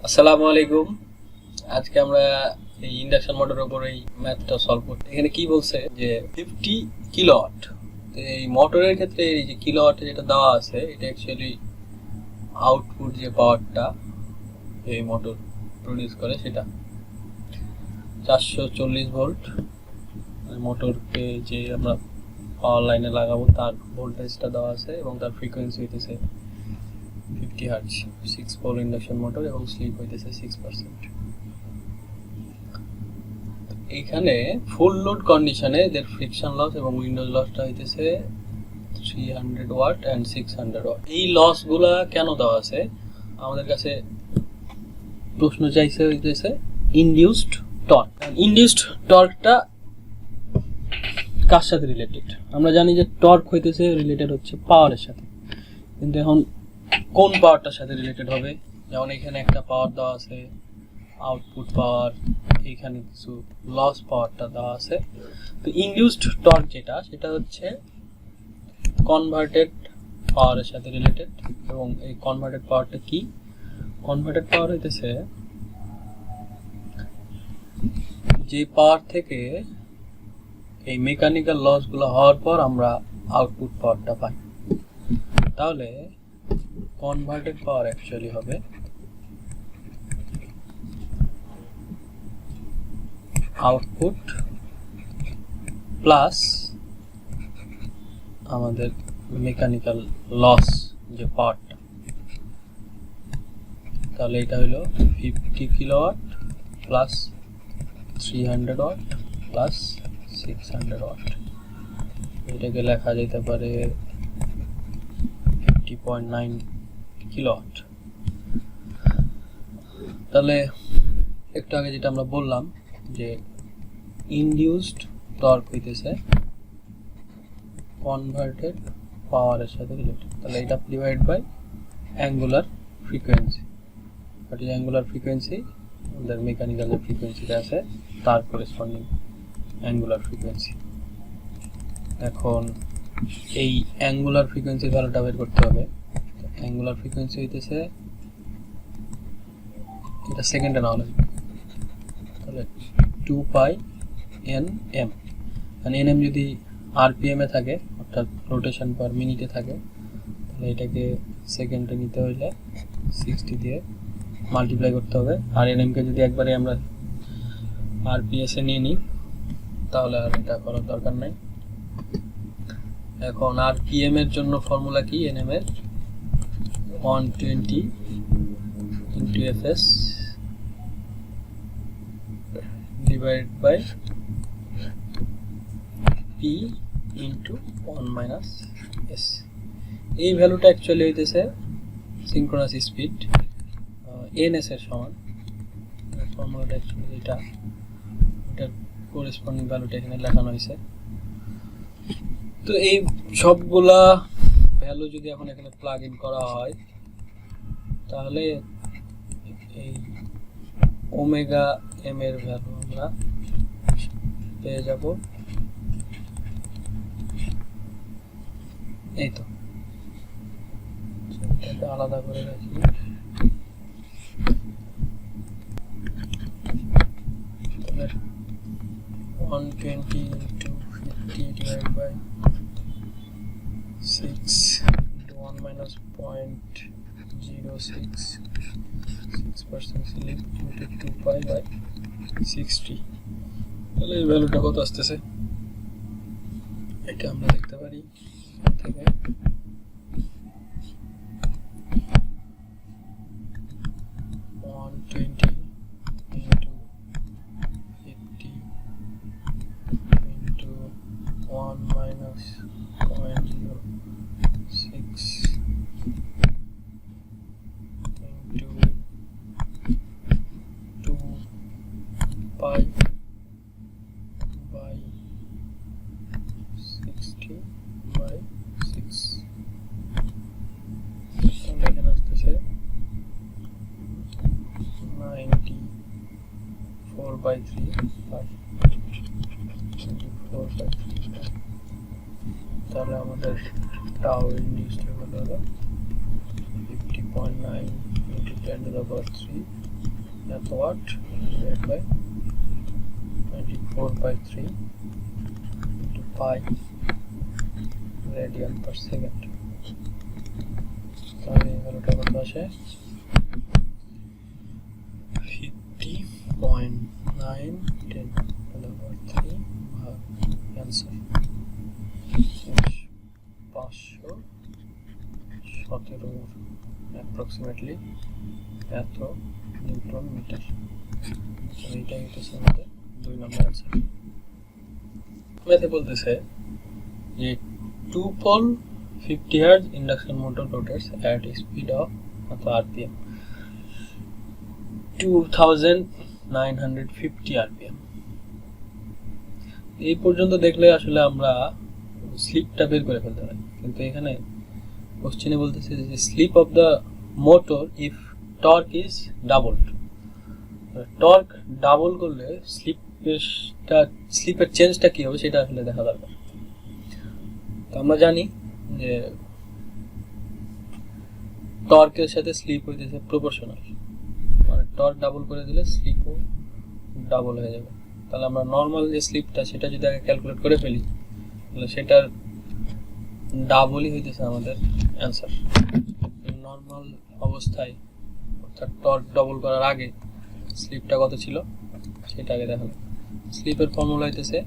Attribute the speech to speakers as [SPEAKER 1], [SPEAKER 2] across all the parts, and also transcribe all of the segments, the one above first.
[SPEAKER 1] আসসালামু আলাইকুম। আজকে আমরা এই ইন্ডাকশন মোটরের উপর এই ম্যাথটা সলভ করতে। এখানে কি বলছে যে 50 কিলোওয়াট। এই মোটরের ক্ষেত্রে এই যে কিলোওয়াটে যেটা দেওয়া আছে এটা অ্যাকচুয়ালি আউটপুট যে পাওয়ারটা এই মোটর প্রডিউস করে সেটা 440 ভোল্ট। মোটরকে যে আমরা পাওয়ার লাইনে লাগাবো তার ভোল্টেজটা দেওয়া আছে এবং তার ফ্রিকোয়েন্সি হইতেছে 50 হার্টজ। 6 পোল ইন্ডাকশন মোটর এবং স্লিপ হইতেছে 6%। এইখানে ফুল লোড কন্ডিশনে এদের ফ্রিকশন লস এবং উইন্ডোজ লসটা হইতেছে 300 ওয়াট এন্ড 600 ওয়াট। এই লসগুলা কেন দেওয়া আছে আমাদের কাছে প্রশ্ন চাইছে হইতেছে ইনডিউসড টর্ক। ইনডিউসড টর্কটা কার সাথে রিলেটেড? আমরা জানি যে টর্ক হইতেছে রিলেটেড হচ্ছে পাওয়ারের সাথে, কিন্তু এখন কোন পাওয়ারটার সাথে রিলেটেড হবে? যেমন এখানে একটা পাওয়ার দেওয়া আছে আউটপুট পাওয়ার, এখানে কিছু লস পাওয়ারটা দেওয়া আছে। তো ইনডিউসড টর্ক যেটা সেটা হচ্ছে কনভার্টেড পাওয়ারের সাথে রিলেটেড। এবং এই কনভার্টেড পাওয়ারটা কি? কনভার্টেড পাওয়ার হইতেছে যে পাওয়ার থেকে এই মেকানিক্যাল লসগুলো হওয়ার পর আমরা আউটপুট পাওয়ারটা পাই। তাহলে কনভার্টেড পাওয়ার অ্যাকচুয়ালি হবে আউটপুট প্লাস আমাদের মেকানিক্যাল লস যে পাওয়ারটা। তাহলে এটা হলো 50 kilowatt plus 300 watt plus 600 watt. এটাকে লেখা যেতে পারে 50.9 কিলোওয়াট। তাহলে একটু আগে যেটা আমরা বললাম যে ইনডিউসড টর্ক হইতেছে কনভার্টেড পাওয়ারের সাথে রিলেটেড। তাহলে এটা divide by angular frequency. What is angular frequency? আমাদের মেকানিক্যাল যে ফ্রিকোয়েন্সিটা আছে তার করেসপন্ডিং অ্যাঙ্গুলার ফ্রিকোয়েন্সি। এখন এই অ্যাঙ্গুলার ফ্রিকোয়েন্সি ভ্যালুটা বের করতে হবে। অ্যাঙ্গুলার ফ্রিকোয়েন্সি হইতেছে এটা সেকেন্ডে নাও লাগবে। তাহলে 2 পাই এন এম, মানে এন এম যদি আরপিএম এ থাকে অর্থাৎ রোটেশন পার মিনিটে থাকে, তাহলে এটাকে সেকেন্ডে নিতে হইলে 60 দিয়ে মাল্টিপ্লাই করতে হবে। আর এন এমকে যদি একবারে আমরা আরপিএস এ নিয়ে নিই তাহলে আর এটা করার দরকার নাই। এখন আরপিএম এর জন্য ফর্মুলা কি? এনএম এর 120 into FS divided by P into 1 minus S. এই ভ্যালুটা অ্যাকচুয়ালি হইতেছে সিনক্রোনাস স্পিড এনএস এর সমান। ফর্মুলাটা অ্যাকচুয়ালি এটার করেসপন্ডিং ভ্যালুটা এখানে লেখানো হয়েছে। তো এই সবগুলা ভ্যালু যদি এখন এখানে প্লাগ ইন করা হয় তাহলে এই ওমেগা এম এর ভ্যালু আমরা পেয়ে যাব এই তো। এটা আলাদা করে রাখি। তাহলে 120 into 50 divided by 6 into 1 minus 0.06 6% slip into 2 pi by 60। তাহলে এই ভ্যালুটা কত আসতেছে এটা আমরা দেখতে পারি। থেকে 120 into 50 into 1 minus 0.06 into 2 pi by 60 by 6। তাহলে এখানে আসতেছে 94 by 3 আর 24 by 3। তাহলে আমাদের টাও ইনডিউসড হলো 50.9 into 10 to the power 3 এত watt divide by 24/3 into pi radian per second। তাহলে এই ভ্যালুটা কত আসে 50.910 over 3 ভাগ অ্যান্সার 517 অ্যাপ্রক্সিমেটলি এত নিউটন মিটার। এইটা হচ্ছে আমাদের 2 নম্বর অ্যান্সার। ম্যাথে বলতেছে যে 2 pole 50 Hz induction motor rotates at a speed of rpm 2950 rpm। এই পর্যন্ত দেখলে আসলে আমরা স্লিপটা বের করে ফেলতে পারি, কিন্তু এখানে কোশ্চেনে বলতেছে যে slip of the motor if torque is doubled. Torque double করলে স্লিপের চেঞ্জটা কি হবে সেটা আসলে দেখা দরকার। তো আমরা জানি যে টর্কের সাথে স্লিপ হইতেছে প্রপোর্শনাল, মানে টর্ক ডাবল করে দিলে স্লিপও ডাবল হয়ে যাবে। তাহলে আমরা নর্মাল যে স্লিপটা সেটা যদি আগে ক্যালকুলেট করে ফেলি তাহলে সেটার ডাবলই হইতেছে আমাদের অ্যান্সার। নর্মাল অবস্থায় অর্থাৎ টর্ক ডাবল করার আগে স্লিপটা কত ছিল সেটা আগে দেখালাম। স্লিপের ফর্মুলা হইতেছে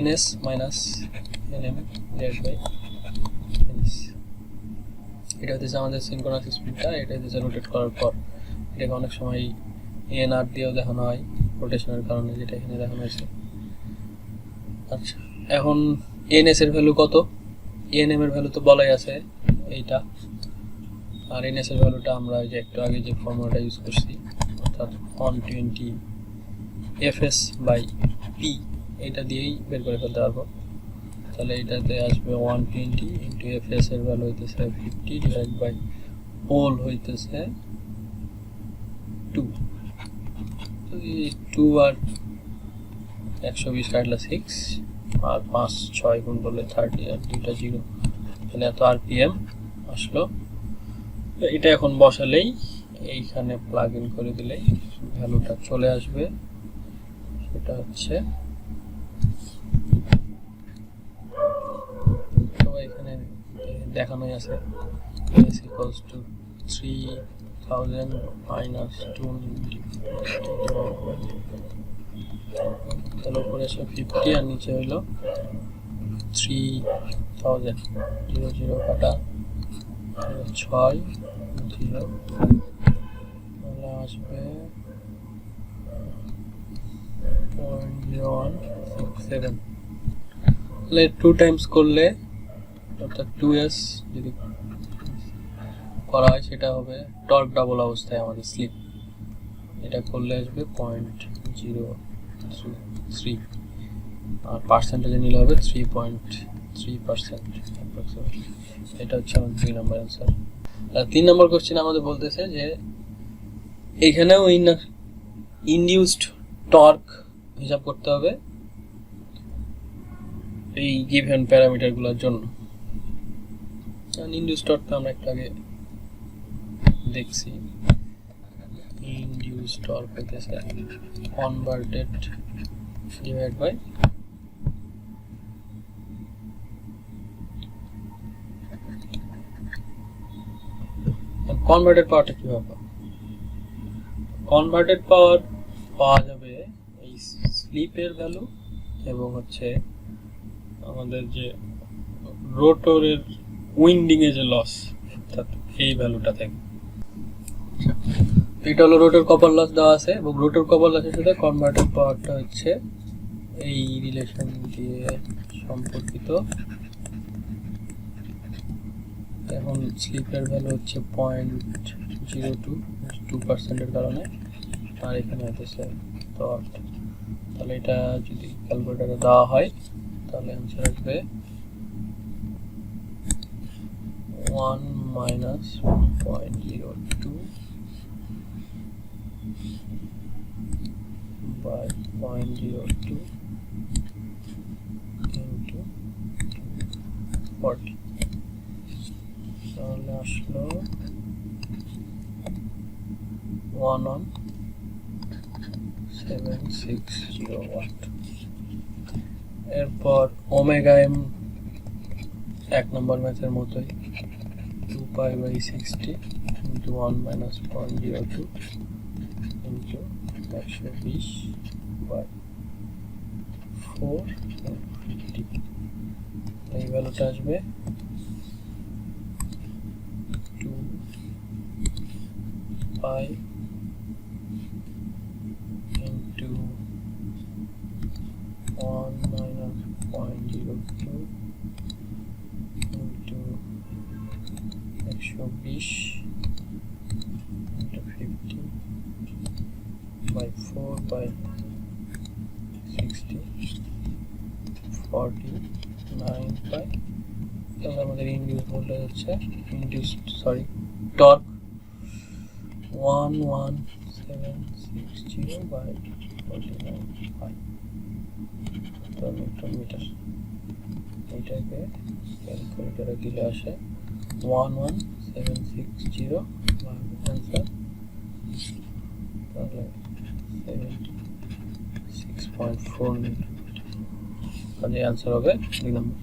[SPEAKER 1] ns minus nm divided by ns। এটা হইতেছে আমাদের সিনক্রোনাস স্পিডটা, এটা হইতেছে রোটেট করার পর। এটাকে অনেক সময় এনআর দিয়েও দেখানো হয় রোটেশনের কারণে, যেটা এখানে দেখানো হয়েছে। আচ্ছা, এখন ns এর ভ্যালু কত, nm এর ভ্যালু তো বলাই আছে এইটা, আর ns এর ভ্যালুটা আমরা যে একটু আগে যে ফর্মুলাটা ইউজ করছি অর্থাৎ 120 fs বাই p এটা দিয়েই বের করে ফেলতে পারবো। তাহলে এটাতে আসবে 120 ইন্টু fs এর ভ্যালু হইতেছে 50 ডিভাইড বাই পোল হইতেছে 2। তো এই 2 আর 120 কাটলে 6 আর 5 6 গুণ করলে 30 আর দুইটা 0, তাহলে এত rpm আসলো। তো এটা এখন বসালেই এইখানে প্লাগ ইন করে দিলেই ভ্যালুটা চলে আসবে। সেটা হচ্ছে তো এখানে দেখানোই আছে s equals to 3000 minus 290, তাহলে উপরে আসে 50 আর নিচে হইলো 3000, 0 কাটা 6 0, তাহলে আসবে 0.0167। তাহলে 2 টাইমস করলে অর্থাৎ 2s যদি করা হয় সেটা হবে টর্ক ডাবল অবস্থায় আমাদের স্লিপ, এটা করলে আসবে 0.033 আর পার্সেন্টেজে নিলে হবে 3.3%। এটা হচ্ছে আমাদের 2 নম্বর অ্যান্সার। 3 নম্বর কোশ্চেন আমাদের বলতেছে যে এখানেও ইনডিউসড টর্ক হিসাব করতে হবে এই গিভেন প্যারামিটারগুলোর জন্য। ইনডিউসড টর্ক আমরা একটু আগে দেখছি। ইনডিউসড টর্ক হইতেছে কনভার্টেড ডিভাইড বাই কনভার্টেড পাওয়ারটা কিভাবে পাবো? কনভার্টেড পাওয়ার পাওয়া যাবে এই স্লিপের ভ্যালু এবং হচ্ছে আমাদের যে রোটরের উইন্ডিং এ যে লস অর্থাৎ এই ভ্যালুটা থেকে। এটা হলো রোটর কপার লস দেওয়া আছে এবং রোটর কপার লসের সাথে কনভার্টেড পাওয়ারটা হচ্ছে এই রিলেশন দিয়ে সম্পর্কিত। এখন স্লিপের ভ্যালু হচ্ছে 0.02% এর কারণে, আর এখানে হইতেছে ডট। তাহলে এটা যদি ক্যালকুলেটরে দেওয়া হয় তাহলে आंसर আসবে 1 minus 0.02 by 0.02 into 40। তাহলে আসলো 11,760 ওয়াট। এরপর ওমেগা এম 1 নম্বর ম্যাথের মতোই 2π/60 into 1 minus 0.02 into 120/450, এই ভ্যালুটা আসবে 2π into 1 minus 0.02 into 120 into 50 by 4/60 49/, তাহলে আমাদের ইনডিউস ভোল্টেজ হচ্ছে টর্ক 11,760/49/, নিউটন মিটার। এইটাকে ক্যালকুলেটরে দিলে আসে 11,760 অ্যান্সার, তাহলে 76.4 নিউটন। কাজে অ্যান্সার হবে 2 নম্বর।